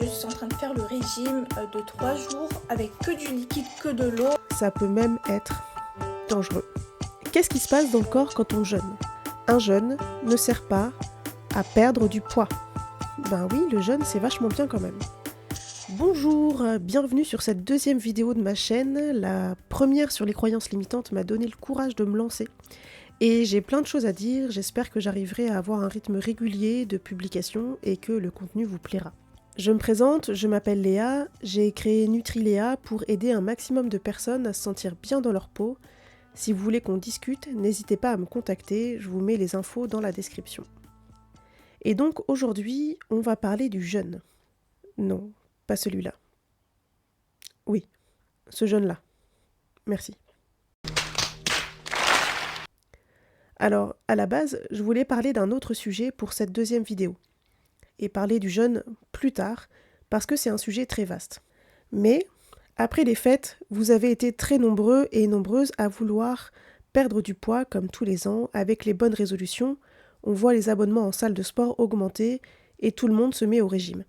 Je suis en train de faire le régime de 3 jours avec que du liquide, que de l'eau. Ça peut même être dangereux. Qu'est-ce qui se passe dans le corps quand on jeûne ? Un jeûne ne sert pas à perdre du poids. Ben oui, le jeûne c'est vachement bien quand même. Bonjour, bienvenue sur cette deuxième vidéo de ma chaîne. La première sur les croyances limitantes m'a donné le courage de me lancer. Et j'ai plein de choses à dire, j'espère que j'arriverai à avoir un rythme régulier de publication et que le contenu vous plaira. Je me présente, je m'appelle Léa, j'ai créé NutriLéa pour aider un maximum de personnes à se sentir bien dans leur peau. Si vous voulez qu'on discute, n'hésitez pas à me contacter, je vous mets les infos dans la description. Et donc aujourd'hui, on va parler du jeûne. Non, pas celui-là. Oui, ce jeûne-là. Merci. Alors, à la base, je voulais parler d'un autre sujet pour cette deuxième vidéo. Et parler du jeûne plus tard, parce que c'est un sujet très vaste. Mais, après les fêtes, vous avez été très nombreux et nombreuses à vouloir perdre du poids comme tous les ans, avec les bonnes résolutions. On voit les abonnements en salle de sport augmenter et tout le monde se met au régime.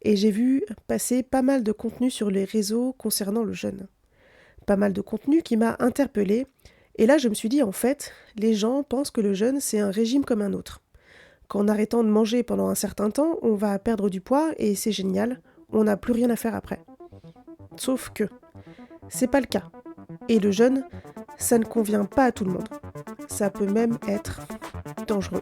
Et j'ai vu passer pas mal de contenu sur les réseaux concernant le jeûne. Pas mal de contenu qui m'a interpellée. Et là, je me suis dit, en fait, les gens pensent que le jeûne, c'est un régime comme un autre. Qu'en arrêtant de manger pendant un certain temps, on va perdre du poids et c'est génial, on n'a plus rien à faire après. Sauf que, c'est pas le cas. Et le jeûne, ça ne convient pas à tout le monde. Ça peut même être dangereux.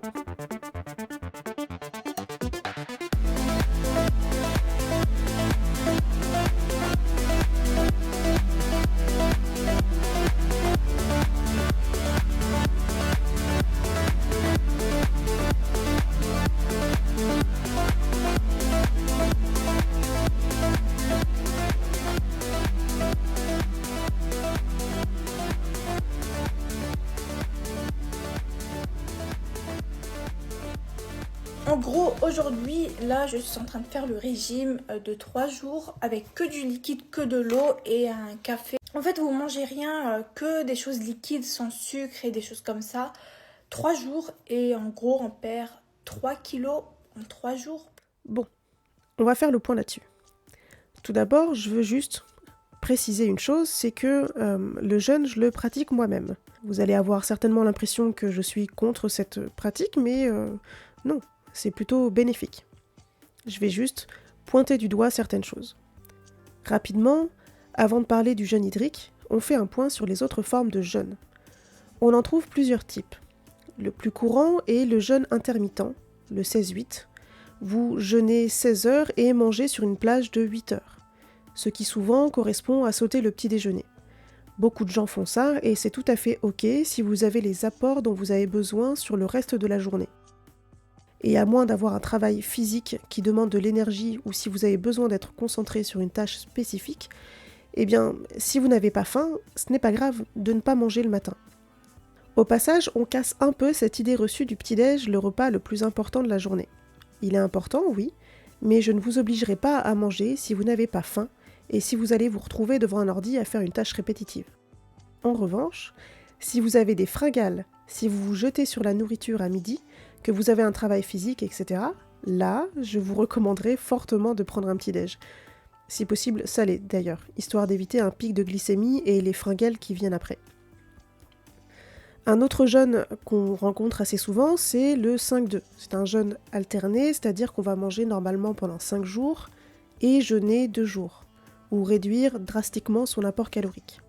En gros, aujourd'hui, là, je suis en train de faire le régime de 3 jours avec que du liquide, que de l'eau et un café. En fait, vous mangez rien, que des choses liquides sans sucre et des choses comme ça. 3 jours et en gros, on perd 3 kilos en 3 jours. Bon, on va faire le point là-dessus. Tout d'abord, je veux juste préciser une chose, c'est que le jeûne, je le pratique moi-même. Vous allez avoir certainement l'impression que je suis contre cette pratique, mais non. C'est plutôt bénéfique. Je vais juste pointer du doigt certaines choses. Rapidement, avant de parler du jeûne hydrique, on fait un point sur les autres formes de jeûne. On en trouve plusieurs types. Le plus courant est le jeûne intermittent, le 16-8. Vous jeûnez 16 heures et mangez sur une plage de 8 heures, ce qui souvent correspond à sauter le petit déjeuner. Beaucoup de gens font ça et c'est tout à fait ok si vous avez les apports dont vous avez besoin sur le reste de la journée. Et à moins d'avoir un travail physique qui demande de l'énergie ou si vous avez besoin d'être concentré sur une tâche spécifique, eh bien, si vous n'avez pas faim, ce n'est pas grave de ne pas manger le matin. Au passage, on casse un peu cette idée reçue du petit-déj, le repas le plus important de la journée. Il est important, oui, mais je ne vous obligerai pas à manger si vous n'avez pas faim et si vous allez vous retrouver devant un ordi à faire une tâche répétitive. En revanche, si vous avez des fringales, si vous vous jetez sur la nourriture à midi, que vous avez un travail physique, etc., là, je vous recommanderais fortement de prendre un petit-déj. Si possible, salé d'ailleurs, histoire d'éviter un pic de glycémie et les fringales qui viennent après. Un autre jeûne qu'on rencontre assez souvent, c'est le 5-2. C'est un jeûne alterné, c'est-à-dire qu'on va manger normalement pendant 5 jours et jeûner 2 jours, ou réduire drastiquement son apport calorique.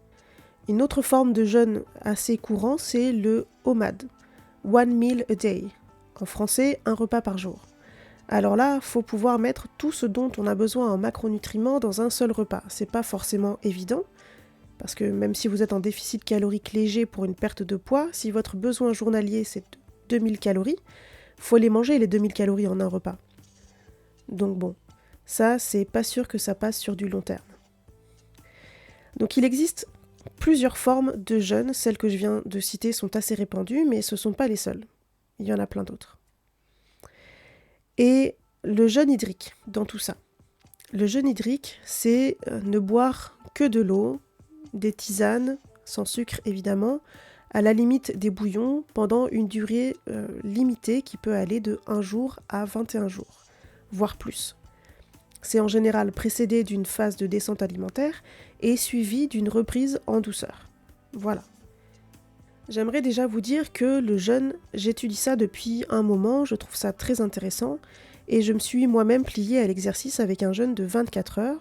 Une autre forme de jeûne assez courant, c'est le OMAD, One Meal a Day. En français, un repas par jour. Alors là, faut pouvoir mettre tout ce dont on a besoin en macronutriments dans un seul repas. C'est pas forcément évident, parce que même si vous êtes en déficit calorique léger pour une perte de poids, si votre besoin journalier c'est 2000 calories, faut les manger les 2000 calories en un repas. Donc bon, ça c'est pas sûr que ça passe sur du long terme. Donc il existe plusieurs formes de jeûne, celles que je viens de citer sont assez répandues, mais ce sont pas les seules. Il y en a plein d'autres. Et le jeûne hydrique dans tout ça. Le jeûne hydrique, c'est ne boire que de l'eau, des tisanes, sans sucre évidemment, à la limite des bouillons, pendant une durée limitée qui peut aller de 1 jour à 21 jours, voire plus. C'est en général précédé d'une phase de descente alimentaire et suivi d'une reprise en douceur. Voilà. J'aimerais déjà vous dire que le jeûne, j'étudie ça depuis un moment, je trouve ça très intéressant et je me suis moi-même pliée à l'exercice avec un jeûne de 24 heures,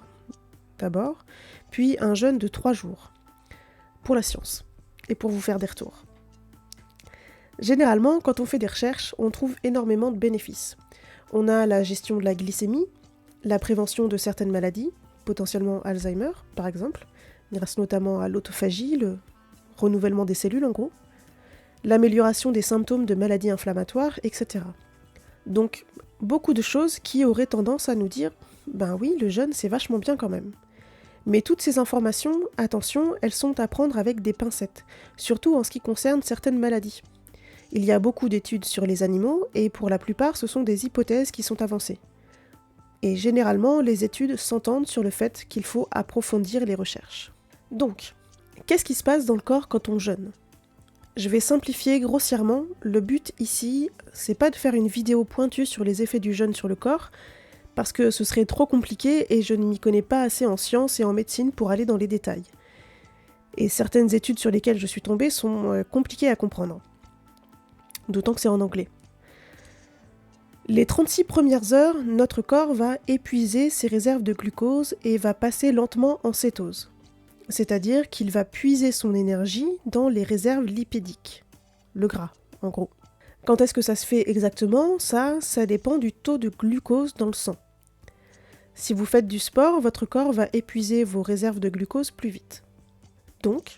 d'abord, puis un jeûne de 3 jours, pour la science et pour vous faire des retours. Généralement, quand on fait des recherches, on trouve énormément de bénéfices. On a la gestion de la glycémie, la prévention de certaines maladies, potentiellement Alzheimer par exemple, grâce notamment à l'autophagie, le renouvellement des cellules en gros, l'amélioration des symptômes de maladies inflammatoires, etc. Donc, beaucoup de choses qui auraient tendance à nous dire « ben oui, le jeûne c'est vachement bien quand même ». Mais toutes ces informations, attention, elles sont à prendre avec des pincettes, surtout en ce qui concerne certaines maladies. Il y a beaucoup d'études sur les animaux et pour la plupart ce sont des hypothèses qui sont avancées. Et généralement, les études s'entendent sur le fait qu'il faut approfondir les recherches. Donc, qu'est-ce qui se passe dans le corps quand on jeûne ? Je vais simplifier grossièrement, le but ici, c'est pas de faire une vidéo pointue sur les effets du jeûne sur le corps, parce que ce serait trop compliqué et je ne m'y connais pas assez en sciences et en médecine pour aller dans les détails. Et certaines études sur lesquelles je suis tombée sont compliquées à comprendre. D'autant que c'est en anglais. Les 36 premières heures, notre corps va épuiser ses réserves de glucose et va passer lentement en cétose. C'est-à-dire qu'il va puiser son énergie dans les réserves lipidiques. Le gras, en gros. Quand est-ce que ça se fait exactement ? Ça dépend du taux de glucose dans le sang. Si vous faites du sport, votre corps va épuiser vos réserves de glucose plus vite. Donc,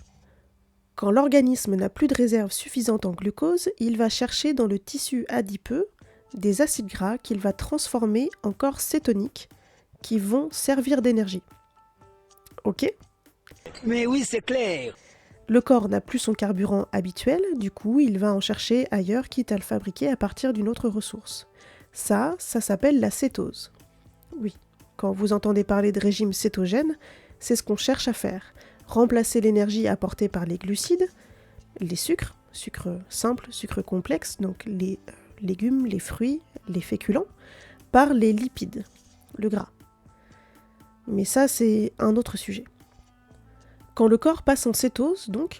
quand l'organisme n'a plus de réserve suffisante en glucose, il va chercher dans le tissu adipeux des acides gras qu'il va transformer en corps cétoniques qui vont servir d'énergie. Ok ? Mais oui, c'est clair. Le corps n'a plus son carburant habituel, du coup il va en chercher ailleurs quitte à le fabriquer à partir d'une autre ressource. Ça s'appelle la cétose. Oui, quand vous entendez parler de régime cétogène, c'est ce qu'on cherche à faire. Remplacer l'énergie apportée par les glucides, les sucres simples, sucres complexes, donc les légumes, les fruits, les féculents, par les lipides, le gras. Mais ça, c'est un autre sujet. Quand le corps passe en cétose, donc,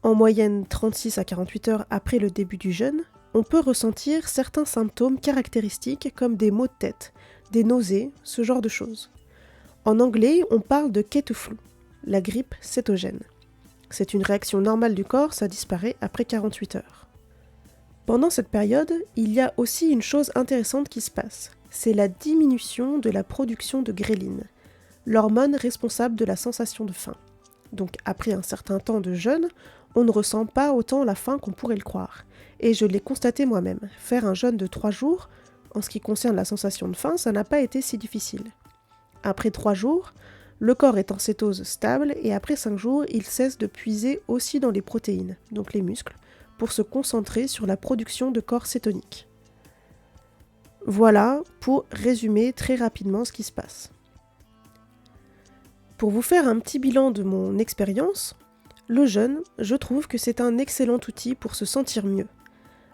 en moyenne 36 à 48 heures après le début du jeûne, on peut ressentir certains symptômes caractéristiques comme des maux de tête, des nausées, ce genre de choses. En anglais, on parle de ketoflu, la grippe cétogène. C'est une réaction normale du corps, ça disparaît après 48 heures. Pendant cette période, il y a aussi une chose intéressante qui se passe, c'est la diminution de la production de gréline, l'hormone responsable de la sensation de faim. Donc après un certain temps de jeûne, on ne ressent pas autant la faim qu'on pourrait le croire. Et je l'ai constaté moi-même, faire un jeûne de 3 jours, en ce qui concerne la sensation de faim, ça n'a pas été si difficile. Après 3 jours, le corps est en cétose stable et après 5 jours, il cesse de puiser aussi dans les protéines, donc les muscles, pour se concentrer sur la production de corps cétoniques. Voilà pour résumer très rapidement ce qui se passe. Pour vous faire un petit bilan de mon expérience, le jeûne, je trouve que c'est un excellent outil pour se sentir mieux.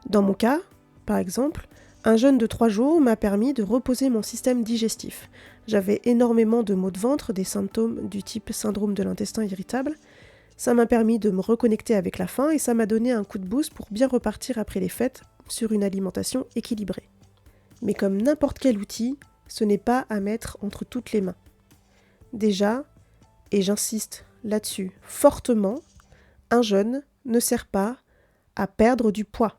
Dans mon cas, par exemple, un jeûne de 3 jours m'a permis de reposer mon système digestif. J'avais énormément de maux de ventre, des symptômes du type syndrome de l'intestin irritable. Ça m'a permis de me reconnecter avec la faim et ça m'a donné un coup de boost pour bien repartir après les fêtes sur une alimentation équilibrée. Mais comme n'importe quel outil, ce n'est pas à mettre entre toutes les mains. Déjà, et j'insiste là-dessus fortement, un jeûne ne sert pas à perdre du poids.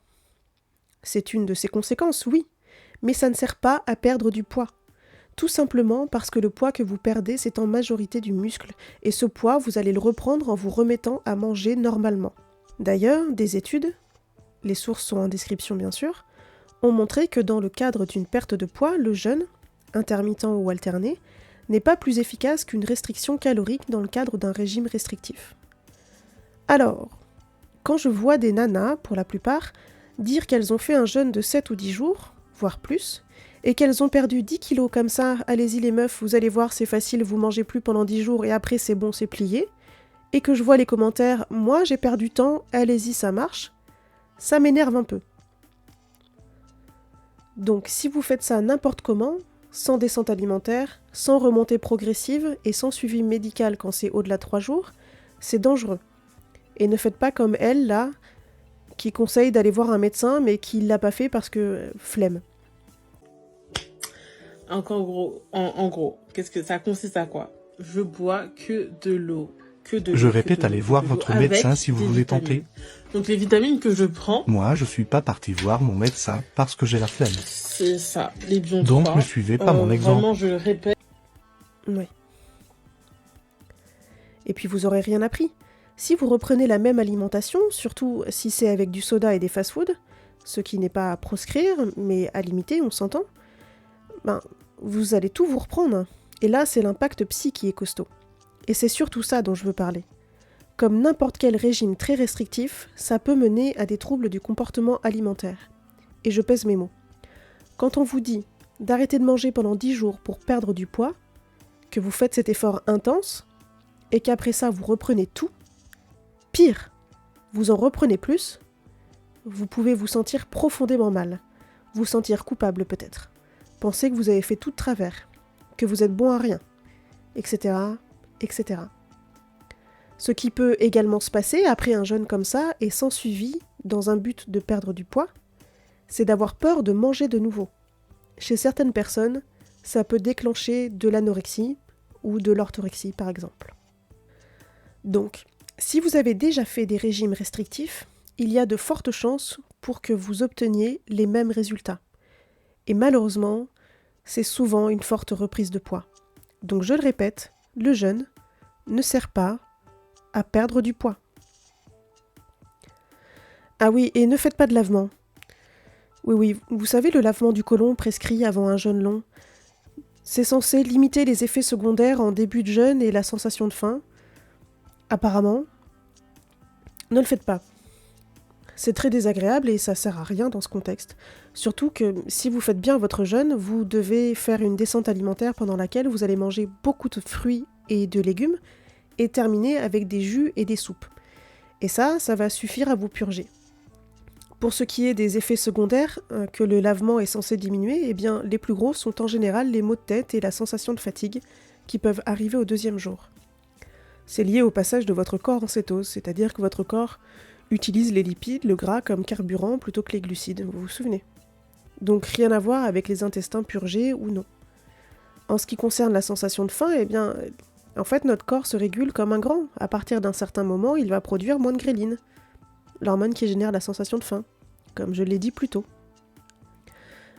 C'est une de ses conséquences, oui, mais ça ne sert pas à perdre du poids. Tout simplement parce que le poids que vous perdez, c'est en majorité du muscle, et ce poids, vous allez le reprendre en vous remettant à manger normalement. D'ailleurs, des études, les sources sont en description bien sûr, ont montré que dans le cadre d'une perte de poids, le jeûne, intermittent ou alterné, n'est pas plus efficace qu'une restriction calorique dans le cadre d'un régime restrictif. Alors, quand je vois des nanas, pour la plupart, dire qu'elles ont fait un jeûne de 7 ou 10 jours, voire plus, et qu'elles ont perdu 10 kilos comme ça, allez-y les meufs, vous allez voir, c'est facile, vous mangez plus pendant 10 jours et après c'est bon, c'est plié, et que je vois les commentaires, moi j'ai perdu tant, allez-y, ça marche, ça m'énerve un peu. Donc si vous faites ça n'importe comment, sans descente alimentaire, sans remontée progressive et sans suivi médical quand c'est au-delà de 3 jours, c'est dangereux. Et ne faites pas comme elle, là, qui conseille d'aller voir un médecin, mais qui l'a pas fait parce que flemme. En gros, qu'est-ce que ça consiste à quoi? Je bois que de l'eau. Je répète, allez voir votre médecin si vous voulez tenter. Donc les vitamines que je prends... Moi, je suis pas parti voir mon médecin parce que j'ai la flemme. C'est ça, les Bion 3. Donc ne suivez pas mon exemple. Vraiment, je le répète. Oui. Et puis vous aurez rien appris. Si vous reprenez la même alimentation, surtout si c'est avec du soda et des fast-foods, ce qui n'est pas à proscrire, mais à limiter, on s'entend, ben, vous allez tout vous reprendre. Et là, c'est l'impact psy qui est costaud. Et c'est surtout ça dont je veux parler. Comme n'importe quel régime très restrictif, ça peut mener à des troubles du comportement alimentaire. Et je pèse mes mots. Quand on vous dit d'arrêter de manger pendant 10 jours pour perdre du poids, que vous faites cet effort intense, et qu'après ça vous reprenez tout, pire, vous en reprenez plus, vous pouvez vous sentir profondément mal, vous sentir coupable peut-être, penser que vous avez fait tout de travers, que vous êtes bon à rien, etc., etc. Ce qui peut également se passer après un jeûne comme ça et sans suivi, dans un but de perdre du poids, c'est d'avoir peur de manger de nouveau. Chez certaines personnes, ça peut déclencher de l'anorexie ou de l'orthorexie par exemple. Donc, si vous avez déjà fait des régimes restrictifs, il y a de fortes chances pour que vous obteniez les mêmes résultats. Et malheureusement, c'est souvent une forte reprise de poids. Donc je le répète, le jeûne ne sert pas à perdre du poids. Ah oui, et ne faites pas de lavement. Oui, vous savez le lavement du côlon prescrit avant un jeûne long. C'est censé limiter les effets secondaires en début de jeûne et la sensation de faim. Apparemment, ne le faites pas. C'est très désagréable et ça sert à rien dans ce contexte. Surtout que si vous faites bien votre jeûne, vous devez faire une descente alimentaire pendant laquelle vous allez manger beaucoup de fruits et de légumes et terminer avec des jus et des soupes. Et ça va suffire à vous purger. Pour ce qui est des effets secondaires que le lavement est censé diminuer, eh bien les plus gros sont en général les maux de tête et la sensation de fatigue qui peuvent arriver au 2e jour. C'est lié au passage de votre corps en cétose, c'est-à-dire que votre corps utilise les lipides, le gras comme carburant plutôt que les glucides, vous vous souvenez. Donc rien à voir avec les intestins purgés ou non. En ce qui concerne la sensation de faim, eh bien, en fait notre corps se régule comme un grand. À partir d'un certain moment, il va produire moins de gréline, l'hormone qui génère la sensation de faim, comme je l'ai dit plus tôt.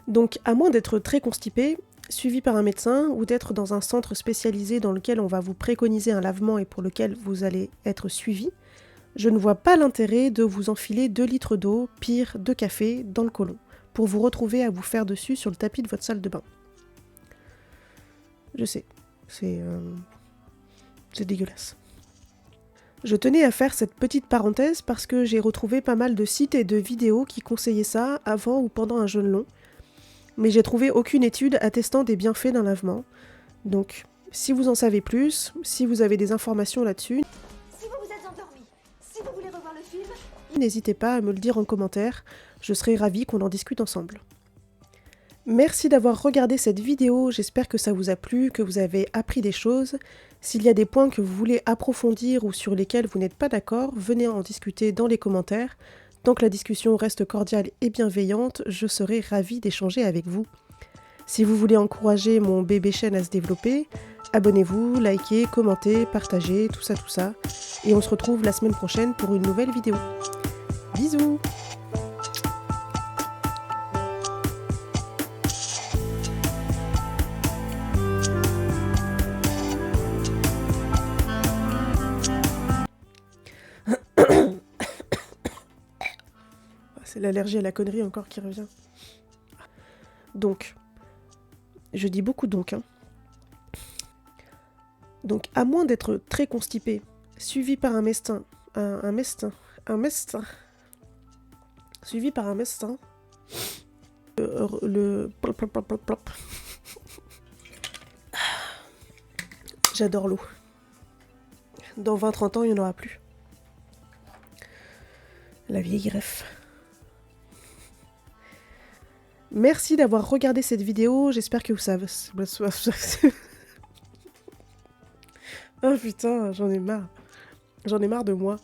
Donc à moins d'être très constipé, suivi par un médecin ou d'être dans un centre spécialisé dans lequel on va vous préconiser un lavement et pour lequel vous allez être suivi, je ne vois pas l'intérêt de vous enfiler 2 litres d'eau, pire, de café, dans le côlon, pour vous retrouver à vous faire dessus sur le tapis de votre salle de bain. Je sais, c'est dégueulasse. Je tenais à faire cette petite parenthèse parce que j'ai retrouvé pas mal de sites et de vidéos qui conseillaient ça avant ou pendant un jeûne long, mais j'ai trouvé aucune étude attestant des bienfaits d'un lavement. Donc, si vous en savez plus, si vous avez des informations là-dessus, Si vous vous êtes endormi, si vous voulez revoir le film, n'hésitez pas à me le dire en commentaire, je serai ravie qu'on en discute ensemble. Merci d'avoir regardé cette vidéo, j'espère que ça vous a plu, que vous avez appris des choses. S'il y a des points que vous voulez approfondir ou sur lesquels vous n'êtes pas d'accord, venez en discuter dans les commentaires. Tant que la discussion reste cordiale et bienveillante, je serai ravie d'échanger avec vous. Si vous voulez encourager mon bébé chaîne à se développer, abonnez-vous, likez, commentez, partagez, tout ça. Et on se retrouve la semaine prochaine pour une nouvelle vidéo. Bisous! C'est l'allergie à la connerie encore qui revient. Donc, je dis beaucoup donc, hein. Donc, à moins d'être très constipé, suivi par un médecin, suivi par un médecin, J'adore l'eau. Dans 20-30 ans, il n'y en aura plus. La vieille greffe. Merci d'avoir regardé cette vidéo, j'espère que vous savez... Oh putain, j'en ai marre. J'en ai marre de moi.